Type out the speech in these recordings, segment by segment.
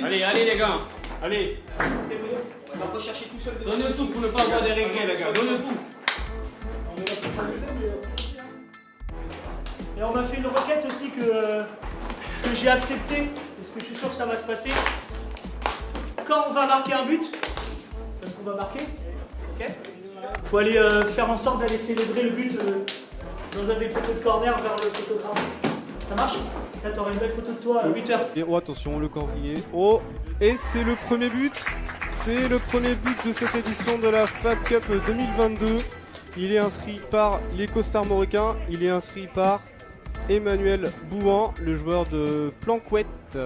Allez, allez les gars. Allez. On va pas chercher tout seul. Donnez tout pour ne pas avoir des regrets les gars. Donnez tout. Et on m'a fait une requête aussi que j'ai acceptée, parce que je suis sûr que ça va se passer. Quand on va marquer un but, parce qu'on va marquer, ok, faut aller faire en sorte d'aller célébrer le but dans un des poteaux de corner vers le photographe. Ça marche? Là, t'auras une belle photo de toi à 8h. Et oh, attention, le cambrier. Oh, et c'est le premier but. C'est le premier but de cette édition de la FAB Cup 2022. Il est inscrit par les costards marocains. Il est inscrit par Emmanuel Bouhan, le joueur de Planquette.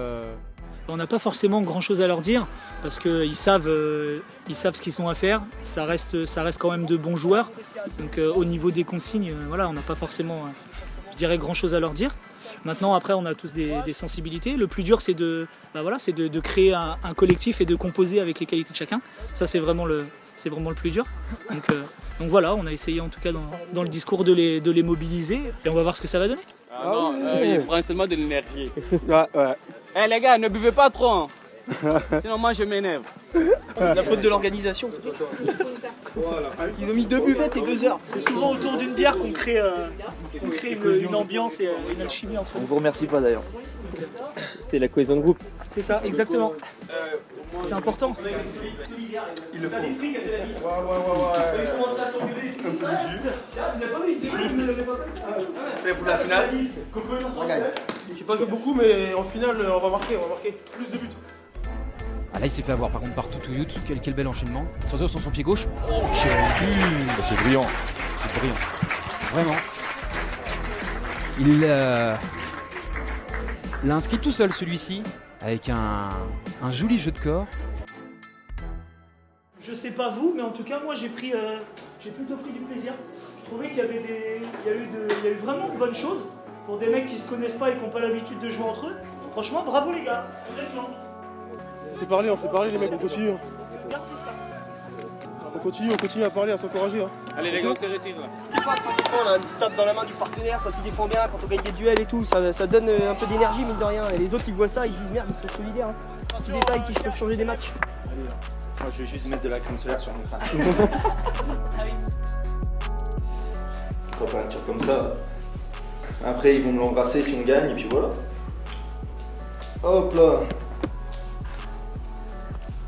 On n'a pas forcément grand chose à leur dire parce qu'ils savent ce qu'ils ont à faire. Ça reste quand même de bons joueurs. Donc au niveau des consignes, voilà, on n'a pas forcément, je dirais, grand chose à leur dire. Maintenant, après, on a tous des sensibilités. Le plus dur, c'est de créer un collectif et de composer avec les qualités de chacun. Ça, c'est vraiment le plus dur. Donc voilà, on a essayé en tout cas dans le discours de les mobiliser et on va voir ce que ça va donner. Ah non, il prend seulement de l'énergie. Ouais. Eh les gars, ne buvez pas trop. Hein. Sinon moi je m'énerve. La faute de l'organisation, c'est pas toi. Voilà. Ils ont mis 2 buvettes et 2 heures. C'est souvent autour d'une bière qu'on crée une ambiance et une alchimie entre On nous. vous remercie pas d'ailleurs. C'est la cohésion de groupe. C'est ça, exactement. C'est important. Il le faut. Ils commencent à s'engueuler. Vous avez pas vu, ils ne l'avaient pas comme ça. Et pour la finale, on gagne. J'ai pas joué beaucoup, mais en finale, on va marquer plus de buts. Ah là il s'est fait avoir par contre par Toutouyout, quel bel enchaînement. Surtout sur son pied gauche. Oh quel but. C'est brillant, c'est brillant. Vraiment. Il l'a inscrit tout seul celui-ci, avec un joli jeu de corps. Je sais pas vous, mais en tout cas, moi j'ai plutôt pris du plaisir. Je trouvais qu'il y a eu vraiment de bonnes choses pour des mecs qui se connaissent pas et qui n'ont pas l'habitude de jouer entre eux. Franchement, bravo les gars. Honnêtement. On s'est parlé les mecs, on continue. Gardez ça. On continue à parler, à s'encourager. Allez les gars, on se retire là. On a une petite tape dans la main du partenaire quand il défend bien, quand on gagne des duels et tout. Ça donne un peu d'énergie, mine de rien. Et les autres, ils voient ça, ils se disent merde, ils sont solidaires. Petits détails qui peuvent changer des matchs. Moi je vais juste mettre de la crème solaire sur mon crâne. Température comme ça. Après ils vont me l'embrasser si on gagne et puis voilà. Hop là.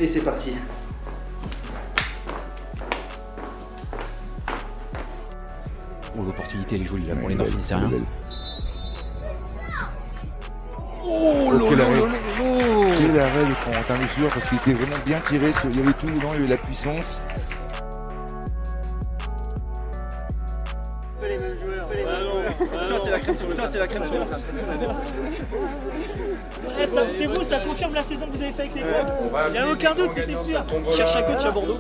Et c'est parti. Oh l'opportunité elle est jolie là pour les Nord-Finistériens. Oh quel arrêt de Corentin Mesure parce qu'il était vraiment bien tiré, il y avait tout dedans, il y avait la puissance. Ça c'est la crème sur le crâne. C'est vous, ça confirme la saison que vous avez fait avec les clubs. Il n'y a aucun doute, c'était sûr. Cherche un coach à Bordeaux.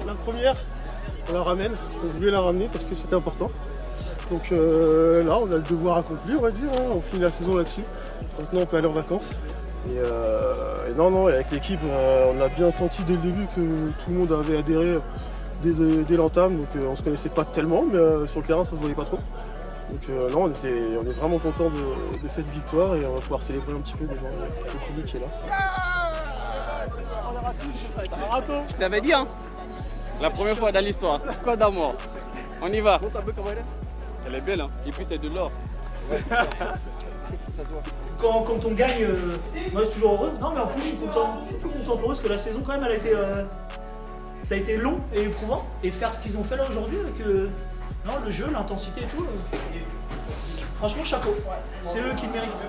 La première, on la ramène. On voulait la ramener parce que c'était important. Donc là, on a le devoir accompli, on va dire. On finit la saison là-dessus. Maintenant, on peut aller en vacances. Et non, avec l'équipe, on a bien senti dès le début que tout le monde avait adhéré dès l'entame. Donc on se connaissait pas tellement, mais sur le terrain, ça se voyait pas trop. Donc non, on est vraiment content de cette victoire et on va pouvoir célébrer un petit peu devant le public qui est là. Je t'avais dit hein. La première fois dans l'histoire. Pas d'amour. On y va. Elle est belle hein. Et puis c'est de l'or. Quand on gagne, moi je suis toujours heureux. Non mais en plus je suis content pour eux parce que la saison quand même elle a été, ça a été long et éprouvant. Et faire ce qu'ils ont fait là aujourd'hui avec le jeu, l'intensité et tout. Franchement chapeau. C'est eux qui le méritent.